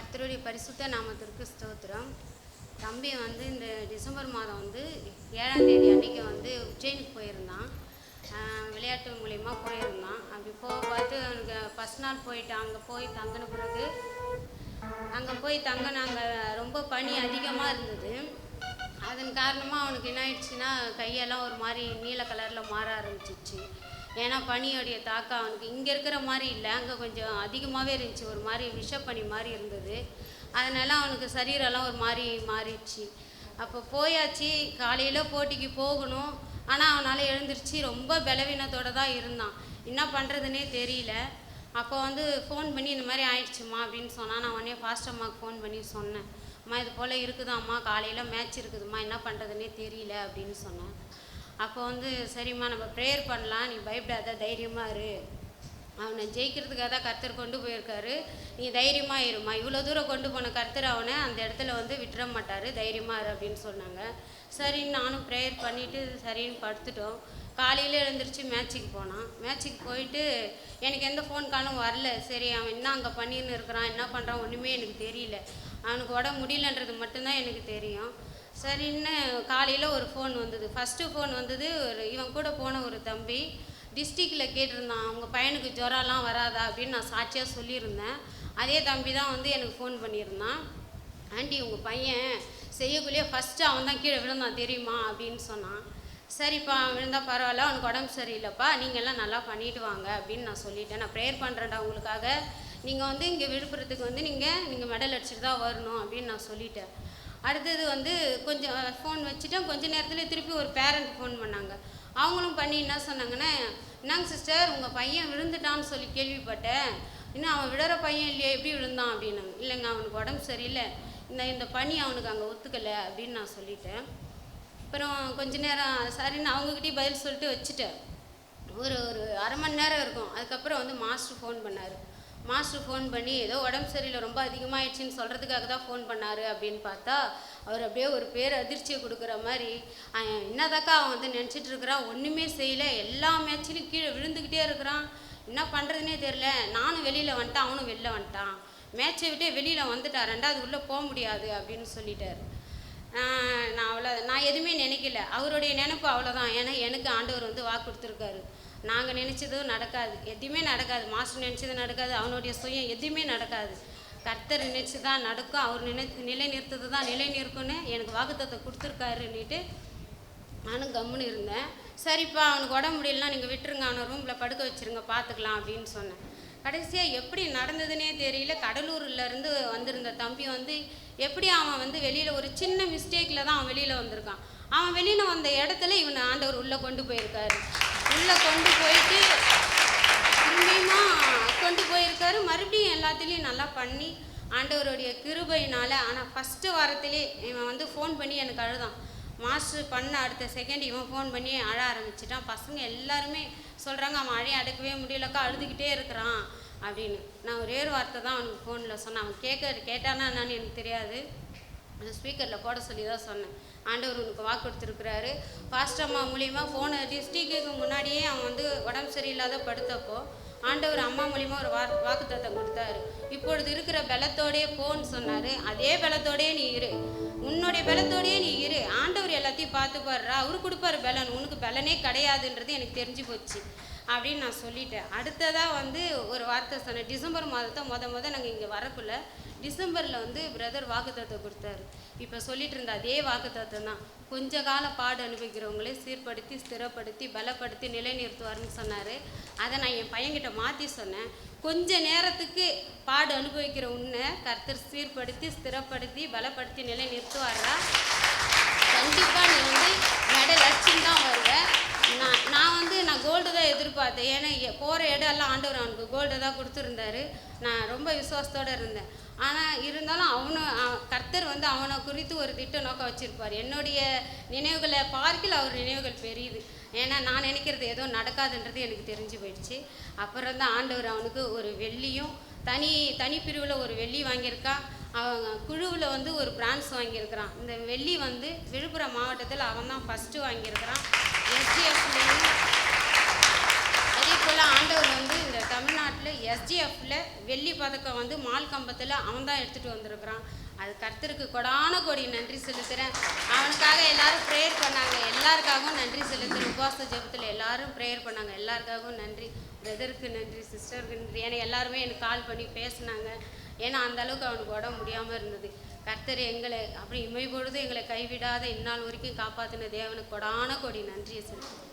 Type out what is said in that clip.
கர்த்தருடைய பரிசுத்த நாமத்திற்கு ஸ்தோத்திரம். தம்பி வந்து இந்த டிசம்பர் மாதம் வந்து 7ஆம் தேதி அன்றைக்கி வந்து உஜ்ஜயினிக்கு போயிருந்தான். விளையாட்டு மூலிமா போயிருந்தான். அப்படி பார்த்து அவனுக்கு ஃபஸ்ட் நாள் போயிட்டு அங்கே போய் தங்கின பிறகு அங்கே ரொம்ப பனி அதிகமாக இருந்தது. அதன் காரணமாக அவனுக்கு என்ன ஆயிடுச்சுன்னா கையெல்லாம் ஒரு மாதிரி நீல கலரில் மாற ஆரம்பிச்சிச்சு. ஏன்னா பனியோடைய தாக்கம் அவனுக்கு இங்கே இருக்கிற மாதிரி இல்லை, அங்கே கொஞ்சம் அதிகமாகவே இருந்துச்சு. ஒரு மாதிரி விஷப்பனி மாதிரி இருந்தது. அதனால் அவனுக்கு சரீரெல்லாம் ஒரு மாதிரி மாறிடுச்சு. அப்போ போயாச்சு, காலையில் போட்டிக்கு போகணும். ஆனால் அவனால் எழுந்திரிச்சு ரொம்ப பலவீனத்தோடு தான் இருந்தான். என்ன பண்ணுறதுனே தெரியல. அப்போ வந்து ஃபோன் பண்ணி இந்த மாதிரி ஆயிடுச்சுமா அப்படின்னு சொன்னான். நான் உடனே ஃபாஸ்ட் அம்மாவுக்கு ஃபோன் பண்ணி சொன்னேன், அம்மா இது போல் இருக்குதாம்மா, காலையில் மேட்ச் இருக்குதும்மா, என்ன பண்ணுறதுனே தெரியல அப்படின்னு சொன்னேன். அப்போ வந்து சரிம்மா நம்ம ப்ரேயர் பண்ணலாம், நீ பயப்படாத, தைரியமாக இரு, அவனை ஜெயிக்கிறதுக்காக தான் கர்த்தர் கொண்டு போயிருக்காரு, நீ தைரியமாக இருமா, இவ்வளோ தூரம் கொண்டு போன கர்த்தர் அவனை அந்த இடத்துல வந்து விட்டுற மாட்டார், தைரியமாக இரு அப்படின்னு சொன்னாங்க. சரின்னு நானும் ப்ரேயர் பண்ணிவிட்டு சரின்னு படுத்துட்டோம். காலையில் எழுந்திரிச்சு மேட்ச்சுக்கு போனான். மேட்ச்சுக்கு போயிட்டு எனக்கு எந்த ஃபோன் காலும் வரல. சரி அவன் என்ன அங்கே பண்ணின்னு இருக்கிறான், என்ன பண்ணுறான் ஒன்றுமே எனக்கு தெரியல. அவனுக்கு உடம்பு முடியலன்றது மட்டும்தான் எனக்கு தெரியும். சரின்னு காலையில் ஒரு ஃபோன் வந்தது. ஃபஸ்ட்டு ஃபோன் வந்தது இவன் கூட போன ஒரு தம்பி டிஸ்ட்ரிக்டில் கேட்டிருந்தான், அவங்க பையனுக்கு ஜுரம்லாம் வராதா அப்படின்னு நான் சாட்சியாக சொல்லியிருந்தேன். அதே தம்பி தான் வந்து எனக்கு ஃபோன் பண்ணியிருந்தான். ஆண்டி உங்கள் பையன் செய்யக்குள்ளேயே ஃபஸ்ட்டு அவன் தான் கீழே விழுந்தான் தெரியுமா அப்படின்னு சொன்னான். சரிப்பா விழுந்தா பரவாயில்ல, அவனுக்கு உடம்பு சரியில்லைப்பா, நீங்கள்லாம் நல்லா பண்ணிட்டு வாங்க அப்படின்னு நான் சொல்லிட்டேன். நான் ப்ரேயர் பண்ணுறேன்டா உங்களுக்காக, நீங்கள் வந்து இங்கே விழுப்புரத்துக்கு வந்து நீங்கள் மெடல் அடிச்சுட்டு தான் வரணும் அப்படின்னு நான் சொல்லிட்டேன். அடுத்தது வந்து கொஞ்சம் ஃபோன் வச்சுட்டேன். கொஞ்சம் நேரத்தில் திருப்பி ஒரு பேரண்ட் ஃபோன் பண்ணாங்க. அவங்களும் பண்ணி என்ன சொன்னாங்கன்னா, என்னங்க சிஸ்டர் உங்கள் பையன் விழுந்துட்டான்னு சொல்லி கேள்விப்பட்டேன், இன்னும் அவன் விடுற பையன் இல்லையா, எப்படி விழுந்தான் அப்படின்னாங்க. இல்லைங்க அவனுக்கு உடம்பு சரியில்லை, இந்த பனி அவனுக்கு அங்கே ஒத்துக்கலை அப்படின்னு நான் சொல்லிட்டேன். அப்புறம் கொஞ்ச நேரம் சரின்னு அவங்கக்கிட்டே பதில் சொல்லிட்டு வச்சுட்டேன். ஒரு அரை மணி நேரம் இருக்கும். அதுக்கப்புறம் வந்து மாஸ்டர் ஃபோன் பண்ணார். மாஸ்டர் ஃபோன் பண்ணி ஏதோ உடம்பு சரியில்லை ரொம்ப அதிகமாகிடுச்சின்னு சொல்கிறதுக்காக தான் ஃபோன் பண்ணார் அப்படின்னு பார்த்தா அவர் அப்படியே ஒரு பேர் அதிர்ச்சியை கொடுக்குற மாதிரி, என்னதாக்கா அவன் வந்து நினச்சிட்டு இருக்கிறான், ஒன்றுமே செய்யலை, எல்லா மேட்ச்லையும் கீழே விழுந்துக்கிட்டே இருக்கிறான், என்ன பண்ணுறதுனே தெரில, நானும் வெளியில் வந்துட்டேன், அவனும் வெளில வந்துட்டான், மேட்சை விட்டே வெளியில் வந்துட்டான், ரெண்டாவது உள்ளே போக முடியாது அப்படின்னு சொல்லிட்டார். நான் எதுவுமே நினைக்கல. அவருடைய நினைப்பு அவ்வளோதான். ஏன்னா எனக்கு ஆண்டவர் வந்து வாக்கு கொடுத்துருக்காரு, நாங்கள் நினச்சதும் நடக்காது, எதுவுமே நடக்காது, மாஸ்டர் நினச்சதும் நடக்காது, அவனுடைய சுயம் எதுவுமே நடக்காது, கர்த்தர் நினைச்சு தான் நடக்கும், அவர் நிலை நிறுத்தது தான் நிலை நிற்கும்னு எனக்கு வாக்குத்தத்தை கொடுத்துருக்காருன்னுட்டு நானும் கம்முன்னு இருந்தேன். சரிப்பா அவனுக்கு உடம்பு முடியலன்னா நீங்கள் விட்டுருங்க, அவனை ரூமில் படுக்க வச்சுருங்க, பார்த்துக்கலாம் அப்படின்னு சொன்னேன். கடைசியாக எப்படி நடந்ததுன்னே தெரியல. கடலூர்லேருந்து வந்திருந்த தம்பி வந்து எப்படி அவன் வந்து வெளியில் ஒரு சின்ன மிஸ்டேக்கில் தான் அவன் வெளியில் வந்திருக்கான். அவன் வெளியில் வந்த இடத்துல இவனை ஆண்டவர் உள்ளே கொண்டு போயிருக்காரு. உள்ளே கொண்டு போயிட்டு திரும்பியுமா கொண்டு போயிருக்காரு. மறுபடியும் எல்லாத்துலேயும் நல்லா பண்ணி ஆண்டவருடைய கிருபையினால். ஆனால் ஃபஸ்ட்டு வாரத்திலே இவன் வந்து ஃபோன் பண்ணி எனக்கு அழுதான். மாஸ்டர் பண்ண அடுத்த செகண்ட் இவன் ஃபோன் பண்ணி அழ ஆரம்பிச்சிட்டான். பசங்க எல்லாருமே சொல்கிறாங்க அவன் அழைய அடக்கவே முடியலக்கா, அழுதுகிட்டே இருக்கிறான் அப்படின்னு. நான் ஒரே ஒரு வார்த்தை தான் அவனுக்கு ஃபோனில் சொன்னேன். அவன் கேட்டானா என்னன்னு எனக்கு தெரியாது, ஸ்பீக்கரில் போட சொல்லி தான் சொன்னேன். ஆண்டவர் உனக்கு வாக்கு கொடுத்துருக்குறாரு. ஃபாஸ்ட் அம்மா மூலிமா போன டிஸ்ட்ரிக்ட்டுக்கு முன்னாடியே அவன் வந்து உடம்பு சரியில்லாத படுத்தப்போ ஆண்டவர் அம்மா மூலிமா ஒரு வாக்குத்தத்தம் கொடுத்தாரு. இப்பொழுது இருக்கிற பலத்தோடையே போன்னு சொன்னார். அதே பலத்தோடையே நீ இரு, உன்னுடைய பலத்தோடையே நீ இரு, ஆண்டவர் எல்லாத்தையும் பார்த்து பாடுறா, அவரு கொடுப்பாரு பலன், உனக்கு பலனே கிடையாதுன்றது எனக்கு தெரிஞ்சு போச்சு அப்படின்னு நான் சொல்லிட்டேன். அடுத்ததாக வந்து ஒரு வார்த்தை சொன்னேன். டிசம்பர் மாதத்தை நாங்கள் இங்கே வரக்குள்ள டிசம்பரில் வந்து பிரதர் வாக்குத்தத்தை கொடுத்தாரு. இப்போ சொல்லிட்டு இருந்த அதே வாக்குத்தத்தம் தான். கொஞ்ச கால பாடு அனுபவிக்கிறவங்களே சீர்படுத்தி ஸ்திரப்படுத்தி பலப்படுத்தி நிலைநிறுத்துவார்னு சொன்னார். அதை நான் என் பையன்கிட்ட மாற்றி சொன்னேன். கொஞ்ச நேரத்துக்கு பாடு அனுபவிக்கிற உன்னை கர்த்தர் சீர்படுத்தி ஸ்திரப்படுத்தி பலப்படுத்தி நிலைநிறுத்துவாரா, கண்டிப்பாக நீ வந்து மெடல் அடிச்சுன்னு தான் வருவேன். நான் கோல்டு தான் எதிர்பார்த்தேன். ஏன்னா போகிற இடம்லாம் ஆண்டவர் அவனுக்கு கோல்டு தான் கொடுத்துருந்தாரு. நான் ரொம்ப விசுவாசத்தோடு இருந்தேன். ஆனால் இருந்தாலும் கர்த்தர் வந்து அவனை குறித்து ஒரு திட்ட நோக்கம் வச்சுருப்பார். என்னுடைய நினைவுகளை பார்க்கல அவர் நினைவுகள் பெரியுது. ஏன்னா நான் நினைக்கிறது ஏதோ நடக்காதுன்றது எனக்கு தெரிஞ்சு போயிடுச்சு. அப்புறம் தான் ஆண்டவர் அவனுக்கு ஒரு வெள்ளியும் தனி பிரிவில் ஒரு வெள்ளி வாங்கியிருக்கான். அவங்க குழுவில் வந்து ஒரு பிரான்ஸ் வாங்கியிருக்கிறான். இந்த வெள்ளி வந்து விழுப்புரம் மாவட்டத்தில் அவன் தான் ஃபஸ்ட்டு வாங்கியிருக்கிறான். எஸ்டிஎஃப்லேயும் அதே போல் ஆண்டவர் வந்து இந்த தமிழ்நாட்டில் எஸ்டிஎஃப்ல வெள்ளி பதக்கம் வந்து மால் கம்பத்தில் அவன் தான் எடுத்துகிட்டு வந்திருக்கிறான். அது கர்த்தருக்கு கொடான கோடி நன்றி செலுத்துகிறேன். அவனுக்காக எல்லாரும் ப்ரேயர் பண்ணாங்க. எல்லாருக்காகவும் நன்றி செலுத்துகிறேன். உபவாச ஜெபத்தில் எல்லாரும் ப்ரேயர் பண்ணாங்க. எல்லாருக்காகவும் நன்றி. பிரதருக்கு நன்றி, சிஸ்டருக்கு நன்றி. ஏன்னா எல்லாருமே எனக்கு கால் பண்ணி பேசினாங்க. ஏன்னா அந்தளவுக்கு அவனுக்கு உடம்பு முடியாமல் இருந்தது. கர்த்தர் எங்களை அப்படி இமைப்பொழுது எங்களை கைவிடாத இந்நாள் வரைக்கும் காப்பாற்றின தேவனுக்கு கொடான கோடி நன்றியை செலுத்துகிறேன்.